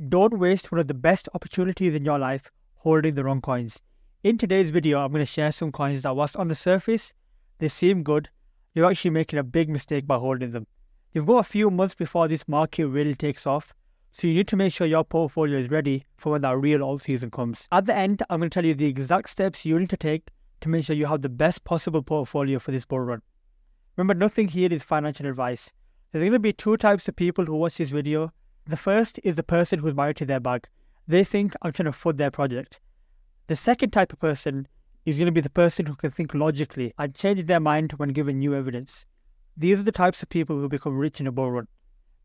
Don't waste one of the best opportunities in your life holding the wrong coins. In today's video, I'm going to share some coins that whilst on the surface, they seem good, you're actually making a big mistake by holding them. You've got a few months before this market really takes off, so you need to make sure your portfolio is ready for when that real alt season comes. At the end, I'm going to tell you the exact steps you need to take to make sure you have the best possible portfolio for this bull run. Remember, nothing here is financial advice. There's going to be two types of people who watch this video. The first is the person who's married to their bag. They think I'm trying to fund their project. The second type of person is going to be the person who can think logically and change their mind when given new evidence. These are the types of people who become rich in a bull run.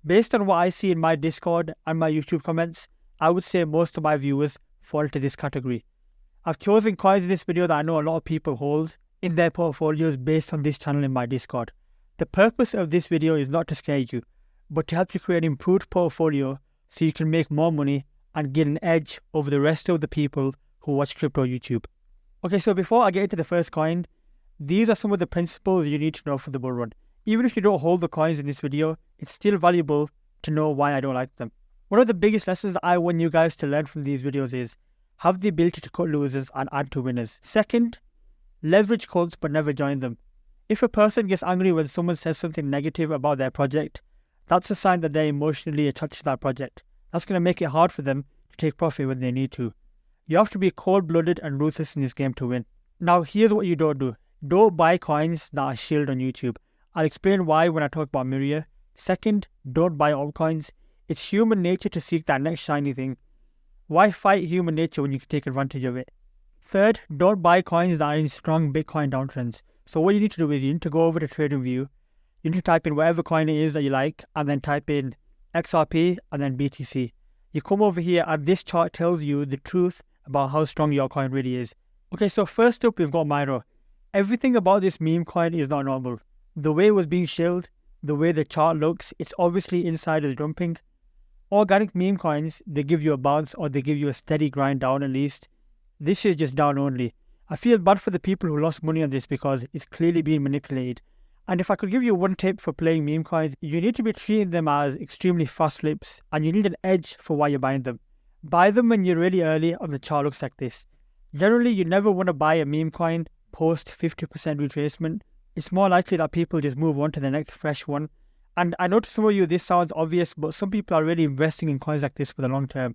Based on what I see in my Discord and my YouTube comments, I would say most of my viewers fall into this category. I've chosen coins in this video that I know a lot of people hold in their portfolios based on this channel in my Discord. The purpose of this video is not to scare you, but to help you create an improved portfolio so you can make more money and get an edge over the rest of the people who watch crypto YouTube. Okay, so before I get into the first coin, these are some of the principles you need to know for the bull run. Even if you don't hold the coins in this video, it's still valuable to know why I don't like them. One of the biggest lessons I want you guys to learn from these videos is have the ability to cut losers and add to winners. Second, leverage cults but never join them. If a person gets angry when someone says something negative about their project, that's a sign that they're emotionally attached to that project. That's going to make it hard for them to take profit when they need to. You have to be cold-blooded and ruthless in this game to win. Now, here's what you don't do. Don't buy coins that are shilled on YouTube. I'll explain why when I talk about Myria. Second, don't buy altcoins. It's human nature to seek that next shiny thing. Why fight human nature when you can take advantage of it? Third, don't buy coins that are in strong Bitcoin downtrends. So what you need to do is you need to go over to TradingView. You need to type in whatever coin it is that you like and then type in XRP and then BTC. You come over here and this chart tells you the truth about how strong your coin really is. Okay, so first up we've got Myro. Everything about this meme coin is not normal. The way it was being shilled, the way the chart looks, it's obviously insiders dumping. Organic meme coins, they give you a bounce or they give you a steady grind down at least. This is just down only. I feel bad for the people who lost money on this because it's clearly being manipulated. And if I could give you one tip for playing meme coins, you need to be treating them as extremely fast flips and you need an edge for why you're buying them. Buy them when you're really early and the chart looks like this. Generally, you never want to buy a meme coin post 50% retracement. It's more likely that people just move on to the next fresh one. And I know to some of you this sounds obvious, but some people are really investing in coins like this for the long term.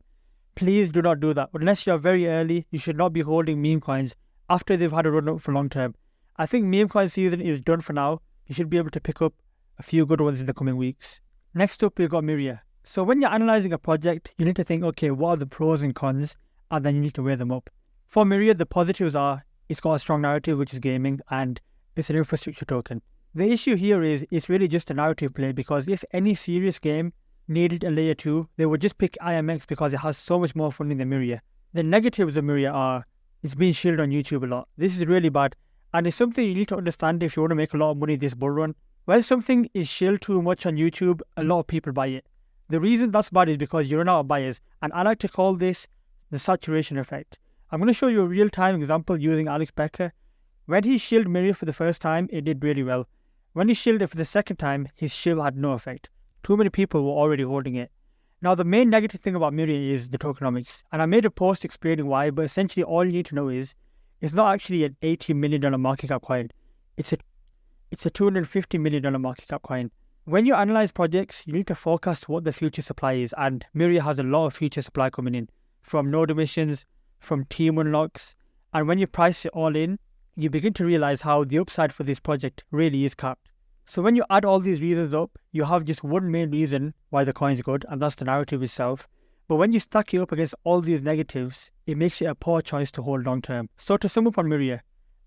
Please do not do that. Unless you're very early, you should not be holding meme coins after they've had a run up for long term. I think meme coin season is done for now. You should be able to pick up a few good ones in the coming weeks. Next up, we've got Miria. So when you're analysing a project, you need to think, okay, what are the pros and cons? And then you need to weigh them up. For Miria, the positives are, it's got a strong narrative, which is gaming, and it's an infrastructure token. The issue here is, it's really just a narrative play because if any serious game needed a layer 2, they would just pick IMX because it has so much more funding than Miria. The negatives of Miria are, it's being shielded on YouTube a lot. This is really bad. And it's something you need to understand if you want to make a lot of money this bull run. When something is shilled too much on YouTube, a lot of people buy it. The reason that's bad is because you run out of buyers. And I like to call this the saturation effect. I'm going to show you a real-time example using Alex Becker. When he shilled Myria for the first time, it did really well. When he shilled it for the second time, his shill had no effect. Too many people were already holding it. Now, the main negative thing about Myria is the tokenomics. And I made a post explaining why, but essentially all you need to know is it's not actually an $80 million market cap coin. It's a $250 million market cap coin. When you analyze projects, you need to forecast what the future supply is, and Myria has a lot of future supply coming in, from node emissions, from team unlocks, and when you price it all in, you begin to realize how the upside for this project really is capped. So when you add all these reasons up, you have just one main reason why the coin is good, and that's the narrative itself. But when you stack it up against all these negatives, it makes it a poor choice to hold long term. So to sum up on Myria,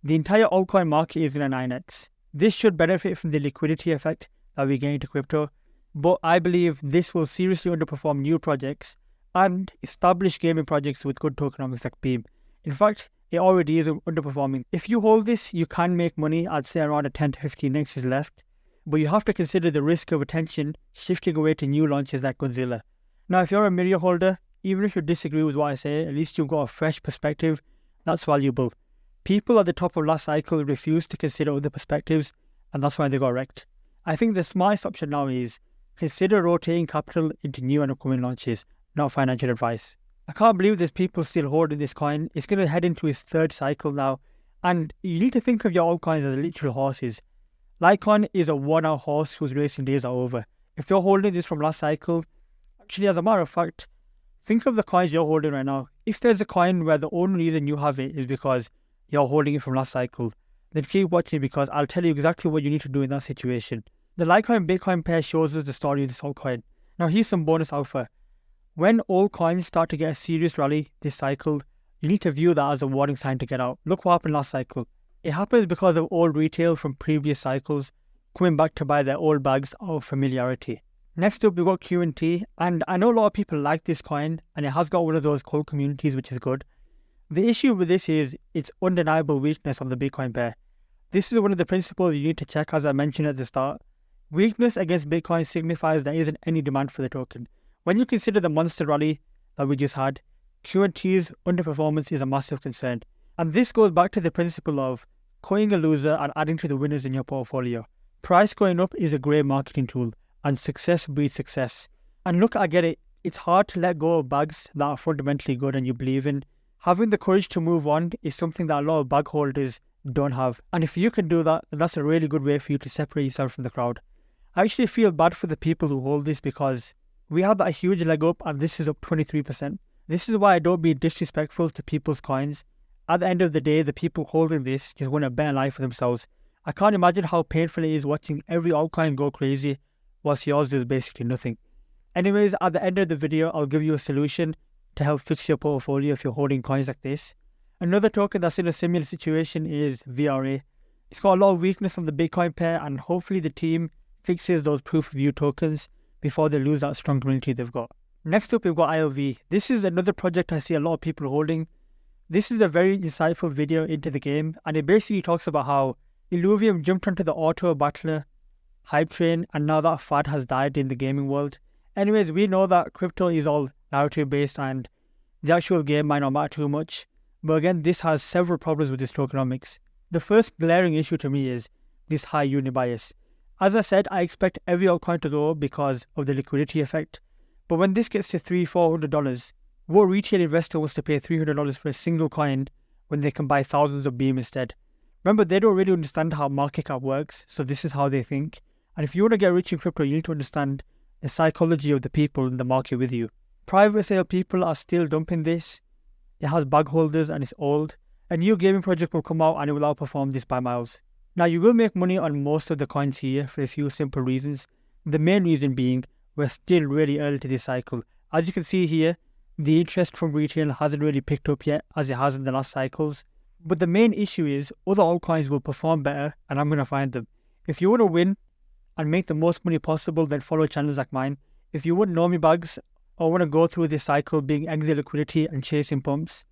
the entire altcoin market is in a 9x. This should benefit from the liquidity effect that we gain into crypto, but I believe this will seriously underperform new projects and established gaming projects with good tokenomics like Beam. In fact, it already is underperforming. If you hold this, you can make money. I'd say around a 10 to 15 X's left, but you have to consider the risk of attention shifting away to new launches like Godzilla. Now, if you're a Myria holder, even if you disagree with what I say, at least you've got a fresh perspective. That's valuable. People at the top of last cycle refuse to consider other perspectives, and that's why they got wrecked. I think the smartest option now is consider rotating capital into new and upcoming launches. not financial advice. I can't believe there's people still holding this coin. It's going to head into its third cycle now. And you need to think of your altcoins as literal horses. Litecoin is a worn-out horse whose racing days are over. If you're holding this from last cycle, actually, as a matter of fact, think of the coins you're holding right now. If there's a coin where the only reason you have it is because you're holding it from last cycle, then keep watching because I'll tell you exactly what you need to do in that situation. The Litecoin Bitcoin pair shows us the story of this altcoin. Now here's some bonus alpha. When all coins start to get a serious rally this cycle, you need to view that as a warning sign to get out. Look what happened last cycle. It happens because of old retail from previous cycles coming back to buy their old bags of familiarity. Next up, we've got QNT, and I know a lot of people like this coin, and it has got one of those cult communities, which is good. The issue with this is its undeniable weakness of the Bitcoin pair. This is one of the principles you need to check, as I mentioned at the start. Weakness against Bitcoin signifies there isn't any demand for the token. When you consider the monster rally that we just had, QNT's underperformance is a massive concern. And this goes back to the principle of cutting a loser and adding to the winners in your portfolio. Price going up is a great marketing tool, and success breeds success. And look, I get it, it's hard to let go of bags that are fundamentally good and you believe in. Having the courage to move on is something that a lot of bag holders don't have. And if you can do that, then that's a really good way for you to separate yourself from the crowd. I actually feel bad for the people who hold this because we have that huge leg up and this is up 23%. This is why I don't be disrespectful to people's coins. At the end of the day, the people holding this just want a better life for themselves. I can't imagine how painful it is watching every altcoin go crazy whilst yours does basically nothing. Anyways, at the end of the video, I'll give you a solution to help fix your portfolio if you're holding coins like this. Another token that's in a similar situation is VRA. It's got a lot of weakness on the Bitcoin pair and hopefully the team fixes those proof of view tokens before they lose that strong community they've got. Next up, we've got ILV. This is another project I see a lot of people holding. This is a very insightful video into the game, and it basically talks about how Illuvium jumped onto the auto battler hype train, and now that fad has died in the gaming world. Anyways, we know that crypto is all narrative based and the actual game might not matter too much. But again, this has several problems with this tokenomics. The first glaring issue to me is this high unit bias. As I said, I expect every altcoin to go up because of the liquidity effect. But when this gets to $300-400, what retail investor wants to pay $300 for a single coin when they can buy thousands of Beam instead? Remember, they don't really understand how market cap works, so this is how they think. And if you want to get rich in crypto, you need to understand the psychology of the people in the market with you. Private sale people are still dumping this. It has bag holders and it's old. A new gaming project will come out and it will outperform this by miles. Now, you will make money on most of the coins here for a few simple reasons. The main reason being, we're still really early to this cycle. As you can see here, the interest from retail hasn't really picked up yet as it has in the last cycles. But the main issue is other altcoins will perform better and I'm going to find them. If you want to win and make the most money possible, then follow channels like mine. If you want normie bags or want to go through this cycle being exit liquidity and chasing pumps,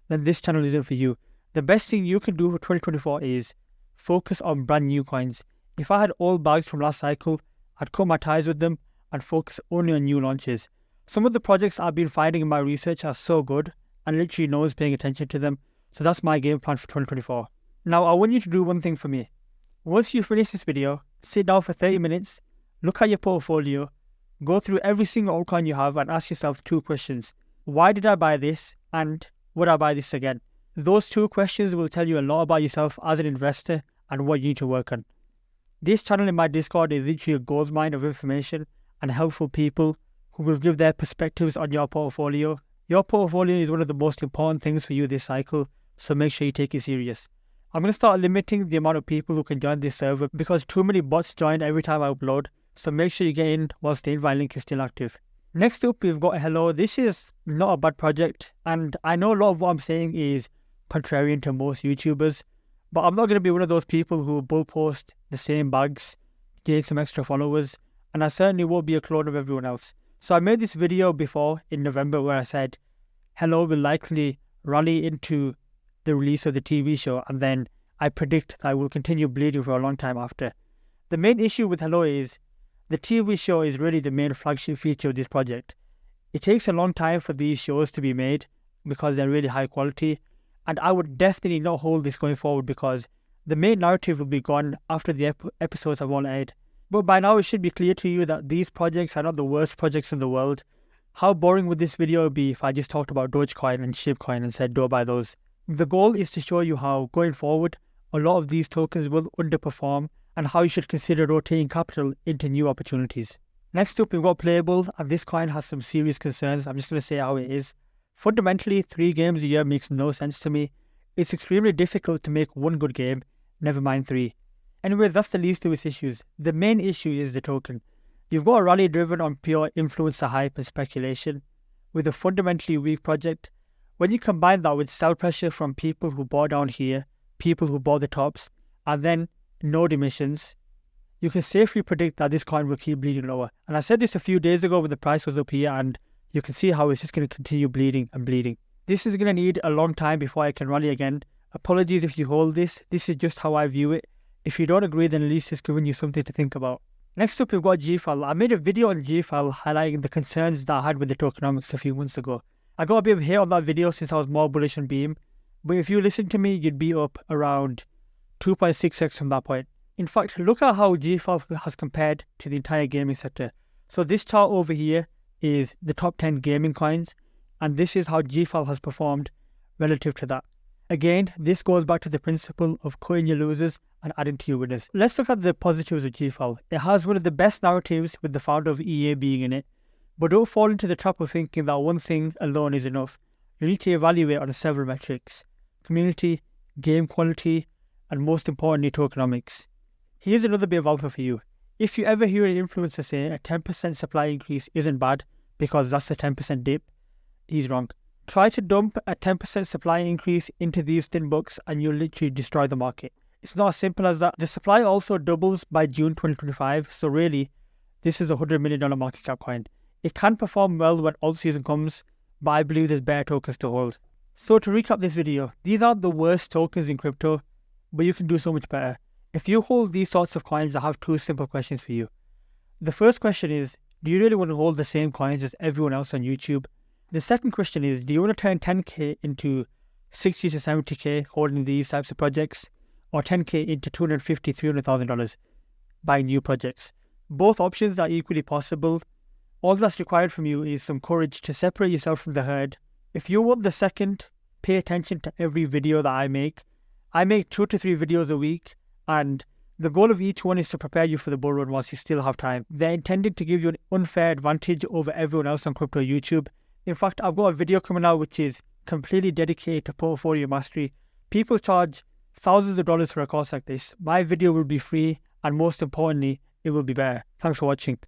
then this channel isn't for you. The best thing you can do for 2024 is focus on brand new coins. If I had old bags from last cycle, I'd cut my ties with them and focus only on new launches. Some of the projects I've been finding in my research are so good and literally no one's paying attention to them. So that's my game plan for 2024. Now, I want you to do one thing for me. Once you finish this video, sit down for 30 minutes, look at your portfolio, go through every single altcoin you have and ask yourself 2 questions. Why did I buy this? And would I buy this again? Those 2 questions will tell you a lot about yourself as an investor and what you need to work on. This channel in my Discord is literally a goldmine of information and helpful people who will give their perspectives on your portfolio. Your portfolio is one of the most important things for you this cycle, so make sure you take it serious. I'm going to start limiting the amount of people who can join this server because too many bots join every time I upload, so make sure you get in whilst the invite link is still active. Next up, we've got Hello. This is not a bad project, and I know a lot of what I'm saying is contrarian to most YouTubers, but I'm not going to be one of those people who bull post the same bags, gain some extra followers, and I certainly won't be a clone of everyone else. So I made this video before in November where I said Hello will likely rally into the release of the TV show, and then I predict that I will continue bleeding for a long time after. The main issue with Hello is the TV show is really the main flagship feature of this project. It takes a long time for these shows to be made because they're really high quality, and I would definitely not hold this going forward because the main narrative will be gone after the episodes have all aired. But by now it should be clear to you that these projects are not the worst projects in the world. How boring would this video be if I just talked about Dogecoin and Shibcoin and said don't buy those? The goal is to show you how, going forward, a lot of these tokens will underperform and how you should consider rotating capital into new opportunities. Next up, we've got Playable, and this coin has some serious concerns. I'm just going to say how it is. Fundamentally, 3 games a year makes no sense to me. It's extremely difficult to make one good game, never mind 3. Anyway, that's the least of its issues. The main issue is the token. You've got a rally driven on pure influencer hype and speculation, with a fundamentally weak project. When you combine that with sell pressure from people who bought down here, people who bought the tops, and then node emissions, you can safely predict that this coin will keep bleeding lower. And I said this a few days ago when the price was up here, and you can see how it's just going to continue bleeding and bleeding. This is going to need a long time before I can rally again. Apologies if you hold this. This is just how I view it. If you don't agree, then at least it's giving you something to think about. Next up, we've got GFL. I made a video on GFL highlighting the concerns that I had with the tokenomics a few months ago. I got a bit of hate on that video since I was more bullish on Beam, but if you listen to me, you'd be up around 2.6x from that point. In fact, look at how GFL has compared to the entire gaming sector. So this chart over here is the top 10 gaming coins, and this is how GFL has performed relative to that. Again, this goes back to the principle of cutting your losers and adding to your winners. Let's look at the positives of GFL. It has one of the best narratives with the founder of EA being in it, but don't fall into the trap of thinking that one thing alone is enough. You need to evaluate on several metrics: community, game quality, and most importantly, tokenomics. Here's another bit of alpha for you. If you ever hear an influencer say a 10% supply increase isn't bad because that's a 10% dip, he's wrong. Try to dump a 10% supply increase into these thin bucks and you'll literally destroy the market. It's not as simple as that. The supply also doubles by June 2025, so really, this is a $100 million market cap coin. It can perform well when alt season comes, but I believe there's better tokens to hold. So to recap this video, these aren't the worst tokens in crypto, but you can do so much better. If you hold these sorts of coins, I have 2 simple questions for you. The first question is, do you really want to hold the same coins as everyone else on YouTube? The second question is, do you want to turn 10k into 60 to 70k holding these types of projects, or 10k into $250,000, $300,000 buying new projects? Both options are equally possible. All that's required from you is some courage to separate yourself from the herd. If you want the second, pay attention to every video that I make. I make 2 to 3 videos a week, and the goal of each one is to prepare you for the bull run whilst you still have time. They're intended to give you an unfair advantage over everyone else on crypto YouTube. In fact, I've got a video coming out which is completely dedicated to portfolio mastery. People charge thousands of dollars for a course like this. My video will be free, and most importantly, it will be better. Thanks for watching.